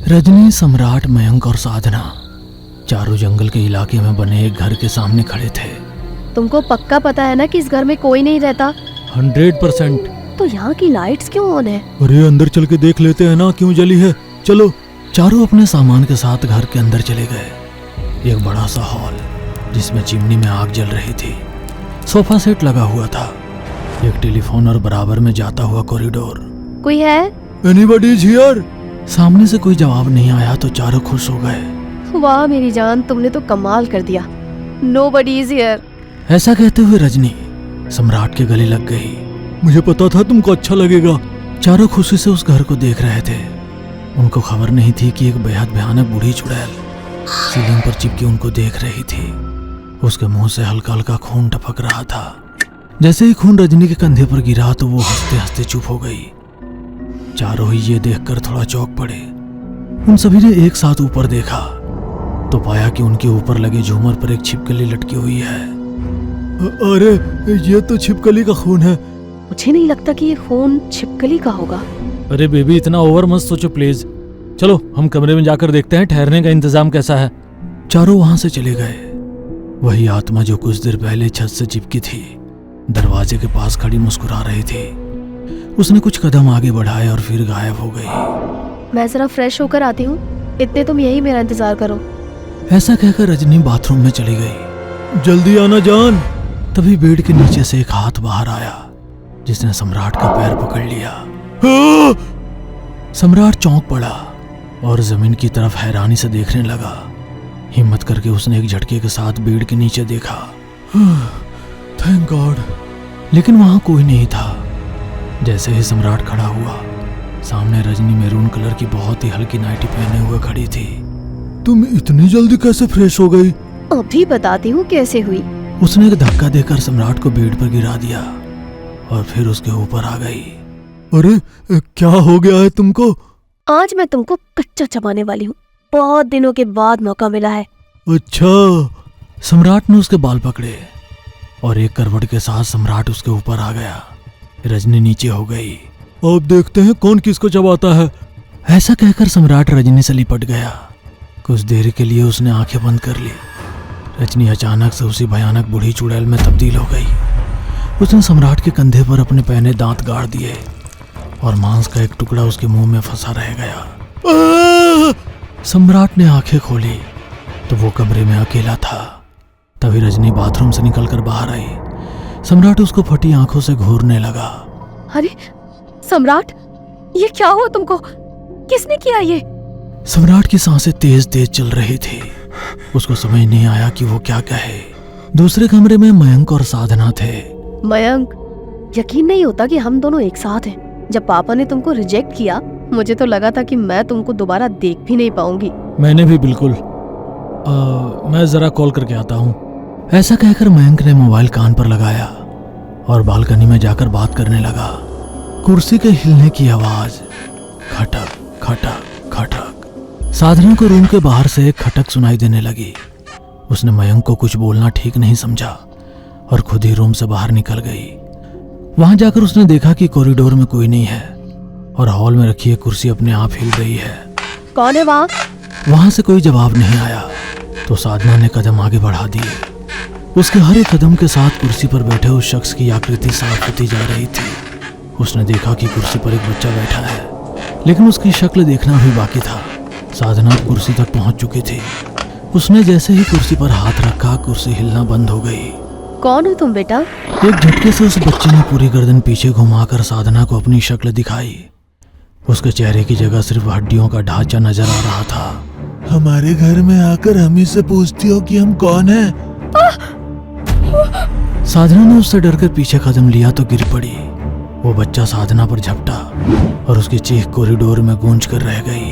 रजनी, सम्राट, मयंक और साधना चारों जंगल के इलाके में बने एक घर के सामने खड़े थे। तुमको पक्का पता है ना कि इस घर में कोई नहीं रहता? 100%। तो यहाँ की लाइट्स क्यों ऑन है? अरे अंदर चल के देख लेते हैं ना क्यों जली है। चलो। चारों अपने सामान के साथ घर के अंदर चले गए। एक बड़ा सा हॉल जिसमें चिमनी में आग जल रही थी, सोफा सेट लगा हुआ था, एक टेलीफोन और बराबर में जाता हुआ कॉरिडोर। कोई है? Anybody is here? सामने से कोई जवाब नहीं आया तो चारों खुश हो गए। वाह मेरी जान, तुमने तो कमाल कर दिया। Nobody is here। ऐसा कहते हुए रजनी सम्राट के गले लग गई। मुझे पता था तुमको अच्छा लगेगा। चारों खुशी से उस घर को देख रहे थे। उनको खबर नहीं थी कि एक बेहद भयानक बूढ़ी चुड़ैल सीलिंग पर चिपकी उनको देख रही थी। उसके मुंह से हल्का हल्का खून टपक रहा था। जैसे ही खून रजनी के कंधे पर गिरा तो वो हंसते हंसते चुप हो गई। चारों ही ये देखकर थोड़ा चौंक पड़े। उन सभी ने एक साथ ऊपर देखा तो पाया कि उनके ऊपर लगे झूमर पर एक छिपकली लटकी हुई है। अरे ये तो छिपकली का खून है। मुझे नहीं लगता कि ये खून छिपकली का होगा। अरे बेबी, इतना ओवर मत सोचो प्लीज। चलो हम कमरे में जाकर देखते हैं ठहरने का इंतजाम कैसा है। चारों वहां से चले गए। वही आत्मा जो कुछ देर पहले छत से चिपकी थी दरवाजे के पास खड़ी मुस्कुरा रही थी। उसने कुछ कदम आगे बढ़ाए और फिर गायब हो गई। मैं जरा फ्रेश होकर आती हूँ, इतने तुम यही मेरा इंतजार करो। ऐसा कहकर रजनी बाथरूम में चली गई। जल्दी आना जान। तभी बेड के नीचे से एक हाथ बाहर आया जिसने सम्राट का पैर पकड़ लिया। सम्राट चौंक पड़ा और जमीन की तरफ हैरानी से देखने लगा। हिम्मत करके उसने एक झटके के साथ बेड के नीचे देखा। Thank God. लेकिन वहां कोई नहीं था। जैसे ही सम्राट खड़ा हुआ, सामने रजनी मैरून कलर की बहुत ही हल्की नाइटी पहने हुए खड़ी थी। तुम इतनी जल्दी कैसे फ्रेश हो गई? अभी बताती हूँ कैसे हुई। उसने एक धक्का देकर सम्राट को बेड पर गिरा दिया और फिर उसके ऊपर आ गई। अरे क्या हो गया है तुमको? आज मैं तुमको कच्चा चबाने वाली हूँ। बहुत दिनों के बाद मौका मिला है। अच्छा। सम्राट ने उसके बाल पकड़े और एक करवट के साथ सम्राट उसके ऊपर आ गया। रजनी नीचे हो गई। अब देखते हैं कौन किसको चबाता है। ऐसा कहकर सम्राट रजनी से लिपट गया। कुछ देर के लिए उसने आंखें बंद कर ली। रजनी अचानक से उसी भयानक बूढ़ी चुड़ैल में तब्दील हो गई। उसने सम्राट के कंधे पर अपने पहने दांत गाड़ दिए और मांस का एक टुकड़ा उसके मुंह में फंसा रह गया। सम्राट ने आंखें खोली तो वो कमरे में अकेला था। तभी रजनी बाथरूम से निकलकर बाहर आई। सम्राट उसको फटी आंखों से घूरने लगा। अरे सम्राट, ये क्या हुआ तुमको? किसने किया ये? सम्राट की सांसें तेज तेज चल रही थी। उसको समझ नहीं आया कि वो क्या कहे। दूसरे कमरे में मयंक और साधना थे। मयंक, यकीन नहीं होता कि हम दोनों एक साथ हैं। जब पापा ने तुमको रिजेक्ट किया, मुझे तो लगा था कि मैं तुमको दोबारा देख भी नहीं पाऊंगी। मैंने भी बिल्कुल। मैं जरा कॉल करके आता हूँ। ऐसा कहकर मयंक ने मोबाइल कान पर लगाया और बालकनी में जाकर बात करने लगा। कुर्सी के हिलने की आवाज, खटक खटक खटक। साधना को रूम के बाहर से एक खटक सुनाई देने लगी। उसने मयंक को कुछ बोलना ठीक नहीं समझा और खुद ही रूम से बाहर निकल गई। वहां जाकर उसने देखा कि कॉरिडोर में कोई नहीं है और हॉल में रखी एक कुर्सी अपने आप हिल रही है। कौन है वहाँ? वहां से कोई जवाब नहीं आया तो साधना ने कदम आगे बढ़ा दिए। उसके हर एक कदम के साथ कुर्सी पर बैठे उस शख्स की आकृति साफ होती जा रही थी। उसने देखा कि कुर्सी पर एक बच्चा बैठा है, लेकिन उसकी शक्ल देखना भी बाकी था। साधना कुर्सी तक पहुंच चुकी थी। उसने जैसे ही कुर्सी पर हाथ रखा, कुर्सी हिलना बंद हो गई। कौन हो तुम बेटा? एक झटके से उस बच्चे ने पूरी गर्दन पीछे घुमाकर साधना को अपनी शक्ल दिखाई। उसके चेहरे की जगह सिर्फ हड्डियों का ढांचा नजर आ रहा था। हमारे घर में आकर हम से पूछती हो कि हम कौन हैं? साधना ने उससे डरकर पीछे कदम लिया तो गिर पड़ी। वो बच्चा साधना पर झपटा और उसकी चीख कॉरिडोर में गूंज कर रह गई।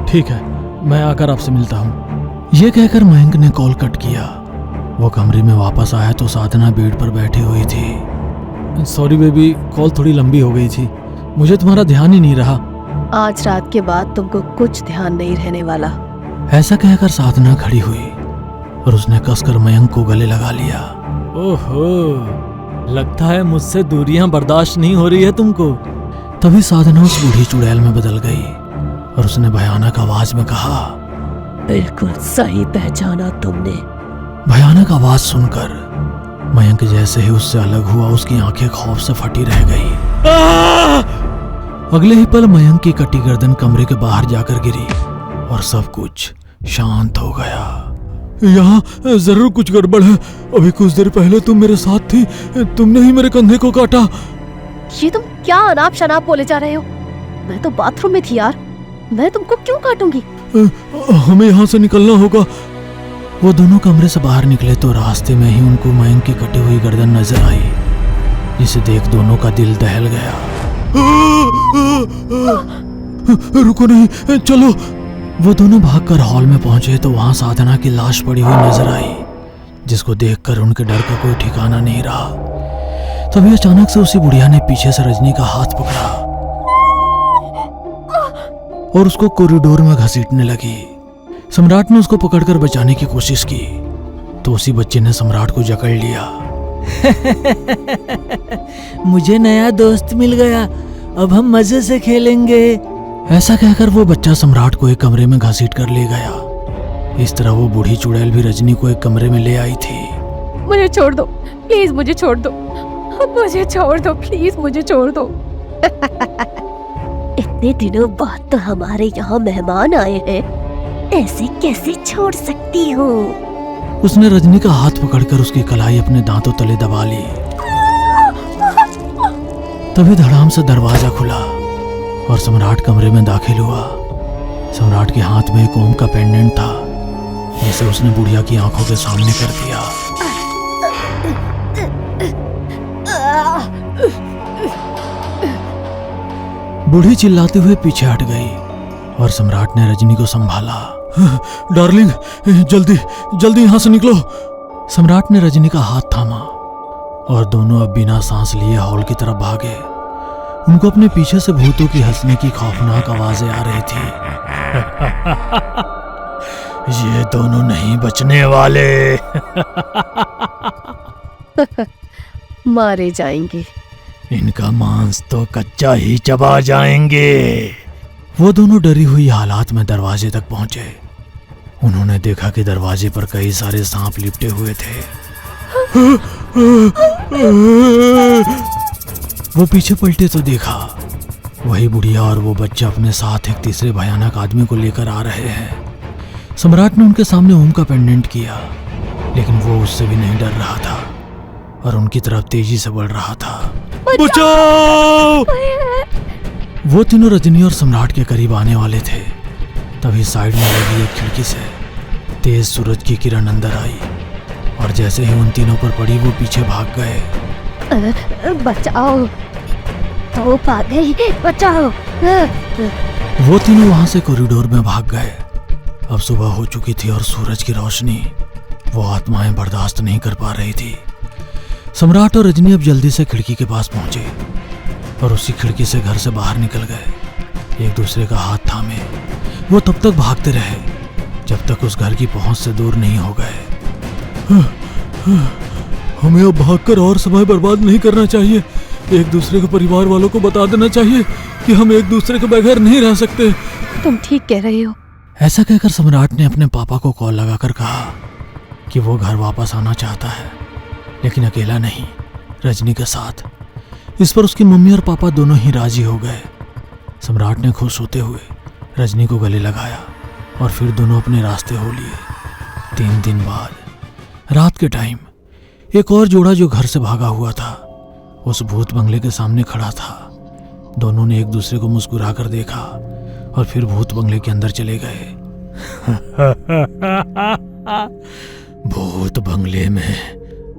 ठीक है, मैं आकर आपसे मिलता हूँ। ये कहकर मयंक ने कॉल कट किया। वो कमरे में वापस आया तो साधना बेड पर बैठी हुई थी। सॉरी बेबी, कॉल थोड़ी लंबी हो गई थी। मुझे तुम्हारा ध्यान ही नहीं रहा। आज रात के बाद तुमको कुछ ध्यान नहीं रहने वाला। ऐसा कहकर साधना खड़ी हुई और उसने कसकर मयंक को गले लगा लिया। ओहो, लगता है मुझसे दूरियां बर्दाश्त नहीं हो रही है तुमको। तभी साधना उस बूढ़ी चुड़ैल में बदल गई और उसने भयानक आवाज में कहा। बिल्कुल सही पहचाना तुमने। भयानक आवाज सुनकर मयंक जैसे ही उससे अलग हुआ उसकी आंखें खौफ से फटी रह गई। अगले ही पल मयंक की कटी गर्दन कमरे के बाहर जाकर गिरी और सब कुछ शांत हो गया। यहाँ जरूर कुछ गड़बड़ है। अभी कुछ देर पहले तुम मेरे साथ थी, तुमने ही मेरे कंधे को काटा। ये तुम क्या अनाप शनाप बोले जा रहे हो? मैं तो बाथरूम में थी यार, मैं तुमको क्यों काटूंगी? हमें यहाँ से निकलना होगा। वो दोनों कमरे से बाहर निकले तो रास्ते में ही उनको मयंक की कटी हुई गर्दन नजर आई, जिसे देख दोनों का दिल दहल गया। रुको नहीं, चलो। वो दोनों भागकर हॉल में पहुंचे तो वहां साधना की लाश पड़ी हुई नजर आई, जिसको देखकर उनके डर का कोई ठिकाना नहीं रहा। तभी अचानक से उसी बुढ़िया ने पीछे से रजनी का हाथ पकड़ा और उसको कॉरिडोर में घसीटने लगी। सम्राट ने उसको पकड़कर बचाने की कोशिश की तो उसी बच्चे ने सम्राट को जकड़ लिया। मुझे नया दोस्त मिल गया, अब हम मजे से खेलेंगे। ऐसा कहकर वो बच्चा सम्राट को एक कमरे में घसीट कर ले गया। इस तरह वो बूढ़ी चुड़ैल भी रजनी को एक कमरे में ले आई थी। मुझे छोड़ दो प्लीज, मुझे छोड़ दो, मुझे छोड़ दो प्लीज, मुझे छोड़ दो। इतने दिनों बाद तो हमारे यहाँ मेहमान आए हैं, ऐसे कैसे छोड़ सकती हो? उसने रजनी का हाथ पकड़कर उसकी कलाई अपने दांतों तले दबा ली। तभी धड़ाम से दरवाजा खुला और सम्राट कमरे में दाखिल हुआ। सम्राट के हाथ में एक ओम का पेंडेंट था, जिसे उसने बुढ़िया की आंखों के सामने कर दिया। बूढ़ी चिल्लाते हुए पीछे हट गई और सम्राट ने रजनी को संभाला। डार्लिंग, जल्दी जल्दी यहाँ से निकलो। सम्राट ने रजनी का हाथ थामा और दोनों अब बिना सांस लिए हॉल की तरफ भागे। उनको अपने पीछे से भूतों की हंसने की खौफनाक आवाजें आ रही थी। ये दोनों नहीं बचने वाले। मारे जाएंगे। इनका मांस तो कच्चा ही चबा जाएंगे। वो दोनों डरी हुई हालात में दरवाजे तक पहुंचे। उन्होंने देखा कि दरवाजे पर कई सारे सांप लिपटे हुए थे। वो पीछे पलटे तो देखा वही बुढ़िया और वो बच्चा अपने साथ एक तीसरे भयानक आदमी को लेकर आ रहे हैं। सम्राट ने उनके सामने ओम का पेंडेंट किया, लेकिन वो उससे भी नहीं डर रहा था और उनकी तरफ तेजी से बढ़ रहा था। बचाओ! वो तीनों रजनी और सम्राट के करीब आने वाले थे। तभी साइड में लगी एक खिड़की से तेज सूरज की किरण अंदर आई और जैसे ही उन तीनों पर पड़ी वो पीछे भाग गए। बचाओ, तो आ गई, बचाओ। वो तीनों वहां से कॉरिडोर में भाग गए। अब सुबह हो चुकी थी और सूरज की रोशनी वो आत्माएं बर्दाश्त नहीं कर पा रही थी। सम्राट और रजनी अब जल्दी से खिड़की के पास पहुंचे और उसी खिड़की से घर से बाहर निकल गए, एक दूसरे का हाथ थामे। वो तब तक भागते रहे जब तक उस घर की पहुंच से दूर नहीं हो गए। हमें अब भागकर और समय बर्बाद नहीं करना चाहिए। एक दूसरे के परिवार वालों को बता देना चाहिए कि हम एक दूसरे के बगैर नहीं रह सकते। तुम ठीक कह रहे हो। ऐसा कहकर सम्राट ने अपने पापा को कॉल लगाकर कहा कि वो घर वापस आना चाहता है, लेकिन अकेला नहीं, रजनी के साथ। इस पर उसकी मम्मी और पापा दोनों ही राजी हो गए। सम्राट ने खुश होते हुए रजनी को गले लगाया और फिर दोनों अपने रास्ते हो लिए। 3 दिन बाद रात के टाइम एक और जोड़ा जो घर से भागा हुआ था उस भूत बंगले के सामने खड़ा था। दोनों ने एक दूसरे को मुस्कुरा कर देखा और फिर भूत बंगले के अंदर चले गए। भूत बंगले में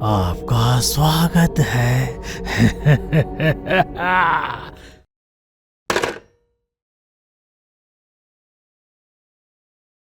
आपका स्वागत है।